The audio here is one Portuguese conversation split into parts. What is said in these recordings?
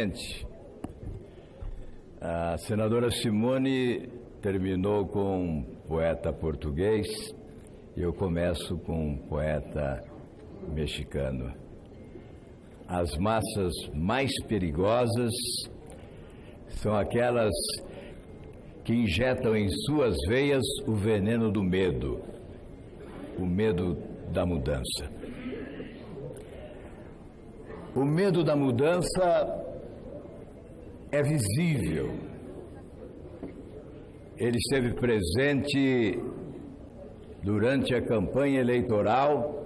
presidente. A senadora Simone terminou com um poeta português e eu começo com um poeta mexicano. As massas mais perigosas são aquelas que injetam em suas veias o veneno do medo, o medo da mudança. O medo da mudança é visível. Ele esteve presente durante a campanha eleitoral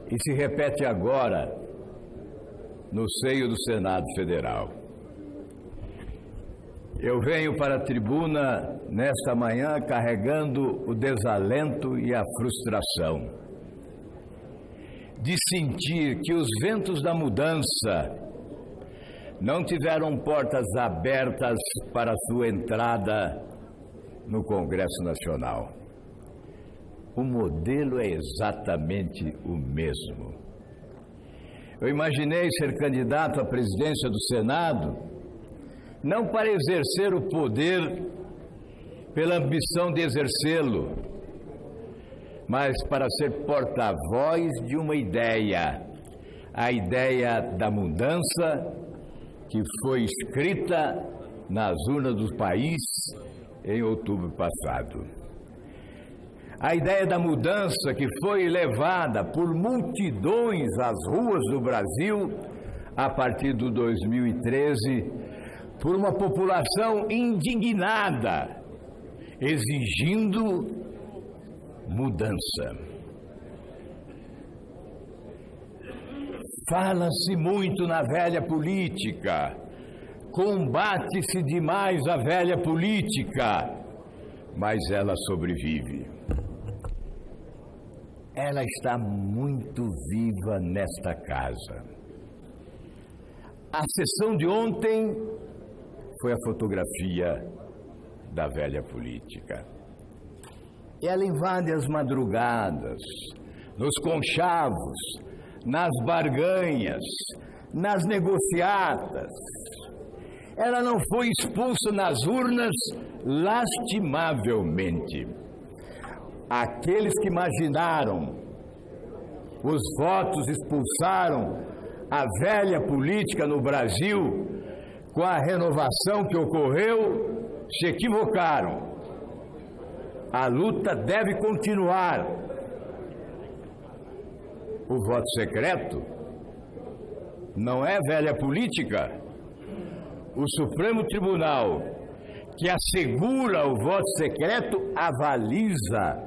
e se repete agora no seio do Senado Federal. Eu venho para a tribuna nesta manhã carregando o desalento e a frustração de sentir que os ventos da mudança não tiveram portas abertas para sua entrada no Congresso Nacional. O modelo é exatamente o mesmo. Eu imaginei ser candidato à presidência do Senado não para exercer o poder pela ambição de exercê-lo, mas para ser porta-voz de uma ideia, a ideia da mudança que foi escrita nas urnas do país em outubro passado. A ideia da mudança que foi levada por multidões às ruas do Brasil a partir de 2013 por uma população indignada, exigindo mudança. Fala-se muito na velha política, combate-se demais a velha política, mas ela sobrevive. Ela está muito viva nesta casa. A sessão de ontem foi a fotografia da velha política. Ela invade as madrugadas, nos conchavos, nas barganhas, nas negociatas. Ela não foi expulsa nas urnas lastimavelmente. Aqueles que imaginaram os votos expulsaram a velha política no Brasil com a renovação que ocorreu, se equivocaram. A luta deve continuar. O voto secreto não é velha política. O Supremo Tribunal, que assegura o voto secreto, avaliza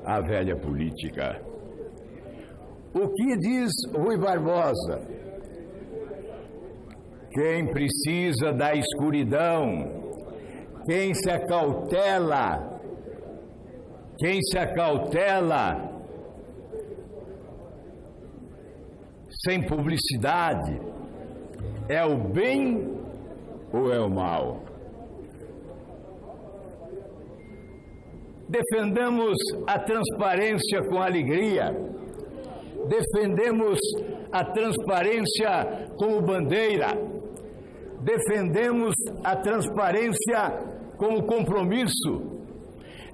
a velha política. O que diz Rui Barbosa? Quem precisa da escuridão, quem se acautela sem publicidade, é o bem ou é o mal? Defendemos a transparência com alegria, defendemos a transparência como bandeira, defendemos a transparência como compromisso,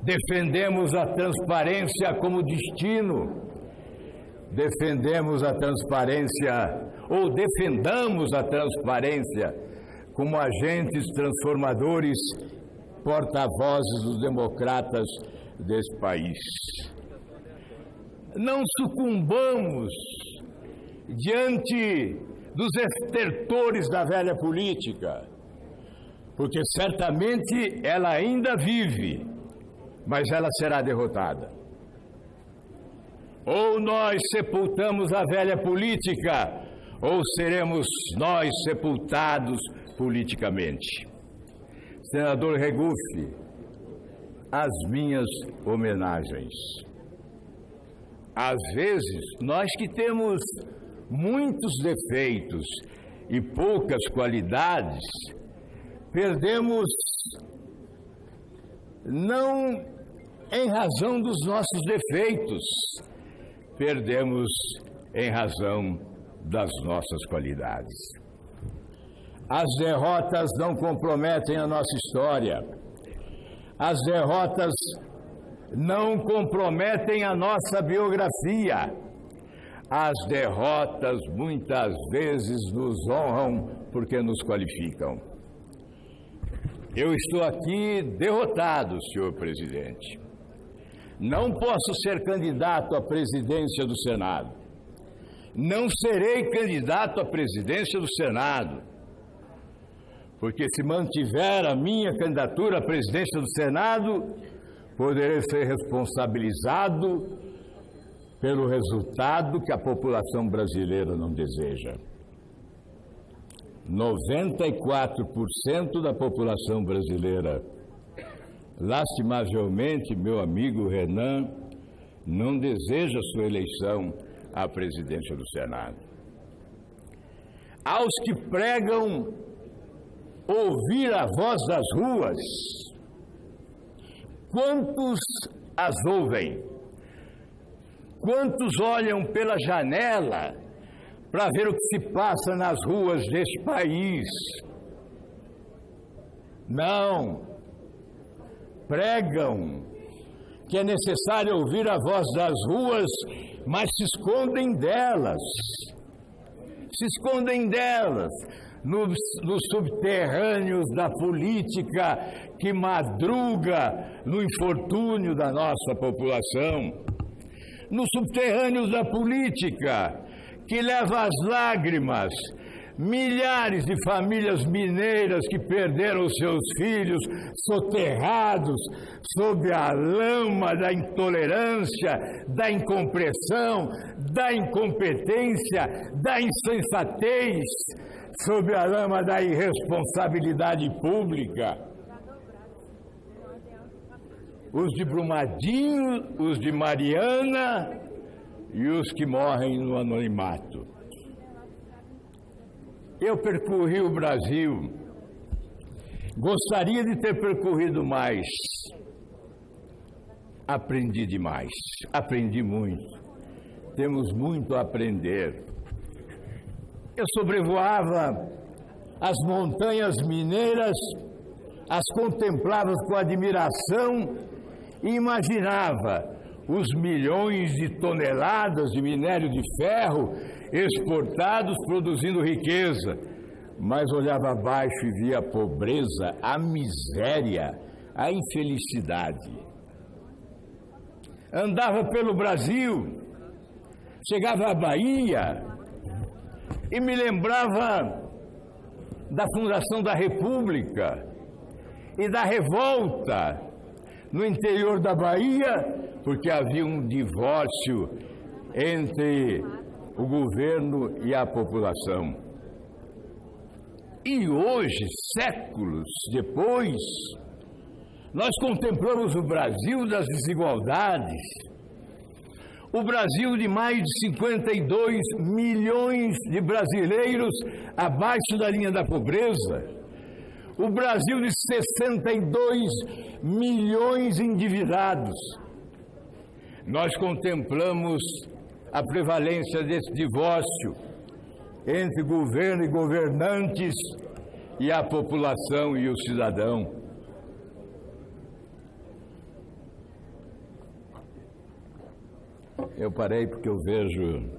defendemos a transparência como destino, defendemos a transparência ou defendamos a transparência como agentes transformadores, porta-vozes dos democratas desse país. Não sucumbamos diante dos estertores da velha política, porque certamente ela ainda vive, mas ela será derrotada. Ou nós sepultamos a velha política, ou seremos nós sepultados politicamente. Senador Regufe, as minhas homenagens. Às vezes, nós que temos muitos defeitos e poucas qualidades, perdemos não em razão dos nossos defeitos, perdemos em razão das nossas qualidades. As derrotas não comprometem a nossa história. As derrotas não comprometem a nossa biografia. As derrotas muitas vezes nos honram porque nos qualificam. Eu estou aqui derrotado, senhor presidente. Não posso ser candidato à presidência do Senado. Não serei candidato à presidência do Senado, porque se mantiver a minha candidatura à presidência do Senado, poderei ser responsabilizado pelo resultado que a população brasileira não deseja. 94% da população brasileira, lastimavelmente, meu amigo Renan, não deseja sua eleição à presidência do Senado. Aos que pregam ouvir a voz das ruas, quantos as ouvem? Quantos olham pela janela para ver o que se passa nas ruas deste país? Não. Pregam que é necessário ouvir a voz das ruas, mas se escondem delas. Se escondem delas nos subterrâneos da política que madruga no infortúnio da nossa população. Nos subterrâneos da política que leva às lágrimas milhares de famílias mineiras que perderam seus filhos soterrados sob a lama da intolerância, da incompreensão, da incompetência, da insensatez, sob a lama da irresponsabilidade pública. Os de Brumadinho, os de Mariana e os que morrem no anonimato. Eu percorri o Brasil, gostaria de ter percorrido mais. Aprendi demais, aprendi muito. Temos muito a aprender. Eu sobrevoava as montanhas mineiras, as contemplava com admiração e imaginava os milhões de toneladas de minério de ferro exportados, produzindo riqueza. Mas olhava abaixo e via a pobreza, a miséria, a infelicidade. Andava pelo Brasil, chegava à Bahia e me lembrava da fundação da República e da revolta no interior da Bahia, porque havia um divórcio entre o governo e a população. E hoje, séculos depois, nós contemplamos o Brasil das desigualdades, o Brasil de mais de 52 milhões de brasileiros abaixo da linha da pobreza, o Brasil de 62 milhões endividados. Nós contemplamos a prevalência desse divórcio entre governo e governantes e a população e o cidadão. Eu parei porque eu vejo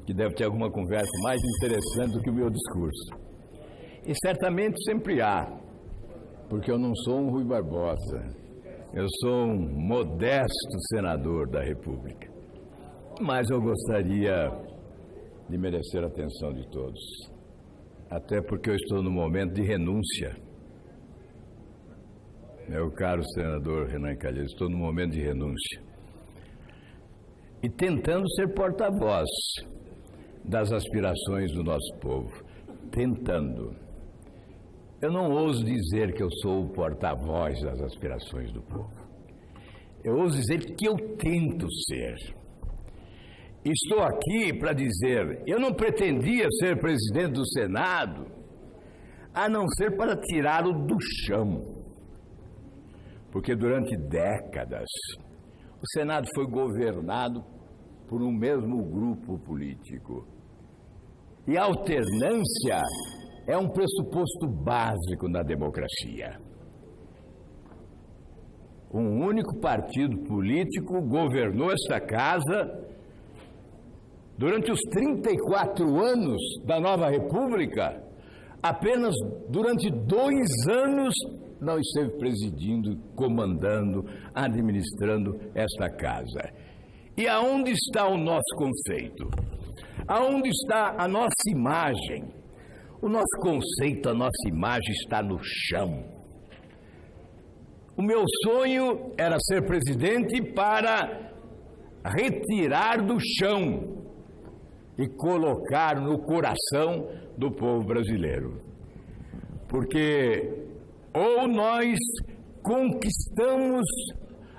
que deve ter alguma conversa mais interessante do que o meu discurso. E certamente sempre há, porque eu não sou um Rui Barbosa, eu sou um modesto senador da República. Mas eu gostaria de merecer a atenção de todos, até porque eu estou no momento de renúncia. Meu caro senador Renan Calheiros, estou no momento de renúncia. E tentando ser porta-voz das aspirações do nosso povo. Tentando. Eu não ouso dizer que eu sou o porta-voz das aspirações do povo. Eu ouso dizer que eu tento ser. Estou aqui para dizer, eu não pretendia ser presidente do Senado, a não ser para tirá-lo do chão. Porque durante décadas, o Senado foi governado por um mesmo grupo político. E a alternância é um pressuposto básico na democracia. Um único partido político governou esta casa durante os 34 anos da nova República. Apenas durante 2 anos não esteve presidindo, comandando, administrando esta casa. E aonde está o nosso conceito? Aonde está a nossa imagem? O nosso conceito, a nossa imagem está no chão. O meu sonho era ser presidente para retirar do chão e colocar no coração do povo brasileiro. Porque ou nós conquistamos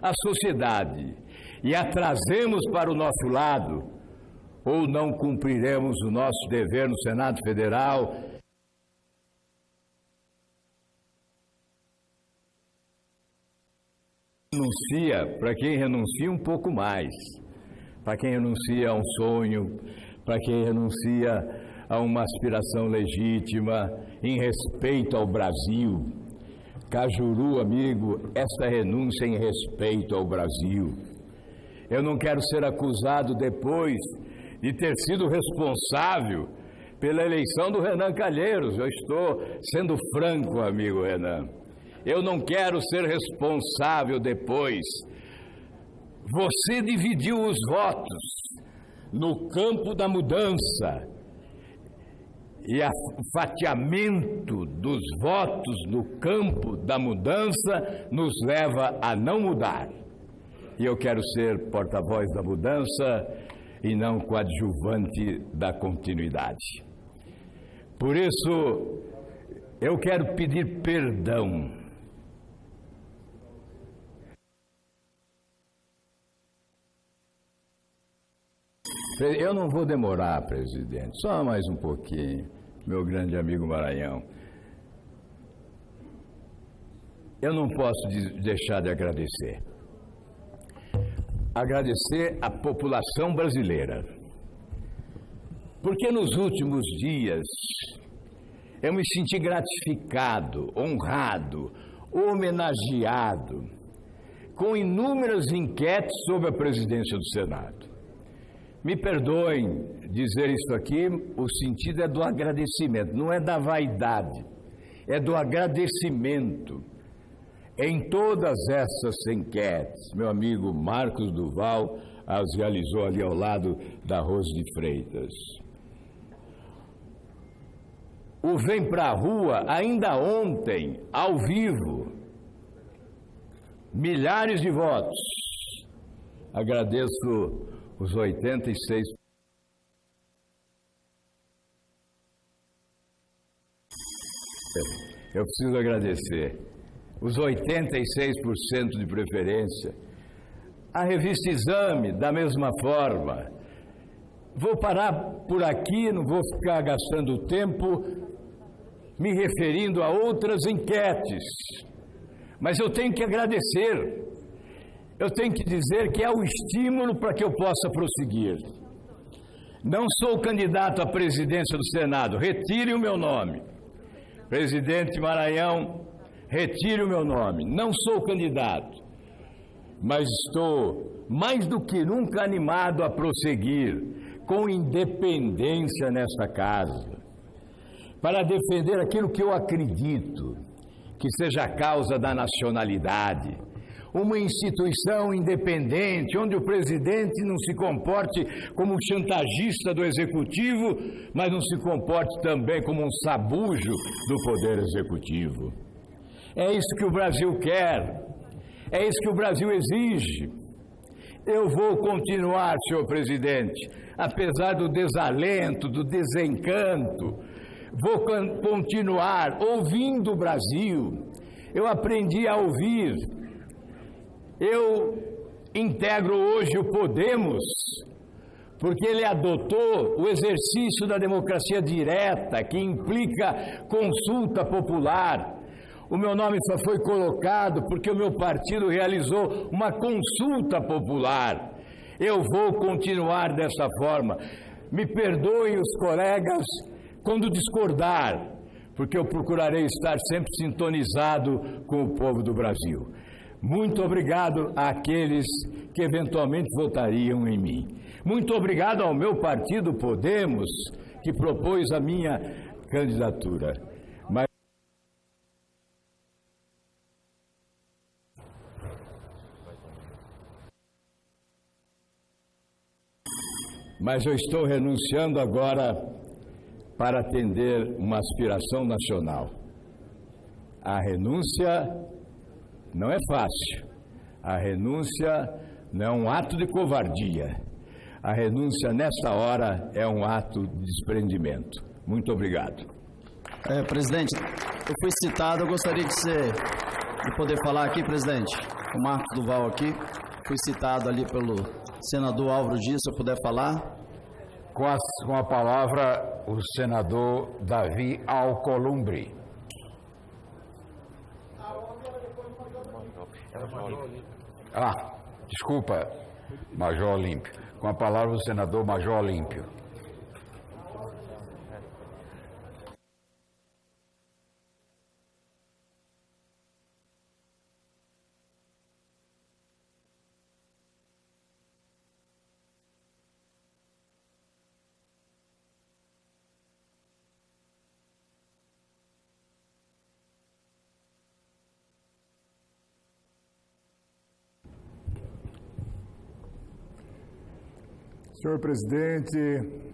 a sociedade e a trazemos para o nosso lado, ou não cumpriremos o nosso dever no Senado Federal. Renuncia para quem renuncia um pouco mais, para quem renuncia a um sonho, para quem renuncia a uma aspiração legítima, em respeito ao Brasil. Cajuru, amigo, essa renúncia em respeito ao Brasil. Eu não quero ser acusado depois de ter sido responsável pela eleição do Renan Calheiros. Eu estou sendo franco, amigo Renan. Eu não quero ser responsável depois. Você dividiu os votos no campo da mudança. E o fatiamento dos votos no campo da mudança nos leva a não mudar. E eu quero ser porta-voz da mudança e não coadjuvante da continuidade. Por isso, eu quero pedir perdão. Eu não vou demorar, presidente, só mais um pouquinho, meu grande amigo Maranhão. Eu não posso deixar de agradecer. Agradecer à população brasileira. Porque nos últimos dias eu me senti gratificado, honrado, homenageado com inúmeras enquetes sobre a presidência do Senado. Me perdoem dizer isso aqui, o sentido é do agradecimento, não é da vaidade, é do agradecimento. Em todas essas enquetes, meu amigo Marcos Duval as realizou ali ao lado da Rose de Freitas. O Vem Pra Rua, ainda ontem, ao vivo, milhares de votos. Agradeço os 86%. Eu preciso agradecer os 86% de preferência. A revista Exame, da mesma forma. Vou parar por aqui, não vou ficar gastando tempo me referindo a outras enquetes. Mas eu tenho que agradecer. Eu tenho que dizer que é o estímulo para que eu possa prosseguir. Não sou candidato à presidência do Senado, retire o meu nome. Presidente Maranhão, retire o meu nome. Não sou candidato, mas estou mais do que nunca animado a prosseguir com independência nesta casa, para defender aquilo que eu acredito, que seja a causa da nacionalidade. Uma instituição independente, onde o presidente não se comporte como um chantagista do executivo, mas não se comporte também como um sabujo do poder executivo. É isso que o Brasil quer, é isso que o Brasil exige. Eu vou continuar, senhor presidente, apesar do desalento, do desencanto, vou continuar ouvindo o Brasil. Eu aprendi a ouvir. Eu integro hoje o Podemos, porque ele adotou o exercício da democracia direta, que implica consulta popular. O meu nome só foi colocado porque o meu partido realizou uma consulta popular. Eu vou continuar dessa forma. Me perdoem os colegas quando discordar, porque eu procurarei estar sempre sintonizado com o povo do Brasil. Muito obrigado àqueles que eventualmente votariam em mim. Muito obrigado ao meu partido Podemos, que propôs a minha candidatura. Mas eu estou renunciando agora para atender uma aspiração nacional. A renúncia não é fácil. A renúncia não é um ato de covardia. A renúncia, nesta hora, é um ato de desprendimento. Muito obrigado. Presidente, eu fui citado, eu gostaria de poder falar aqui, presidente. O Marcos Duval aqui, fui citado ali pelo senador Álvaro Dias, se eu puder falar. Com a palavra, o senador Davi Alcolumbre. Desculpa, Major Olímpio. Com a palavra, o senador Major Olímpio. Senhor presidente,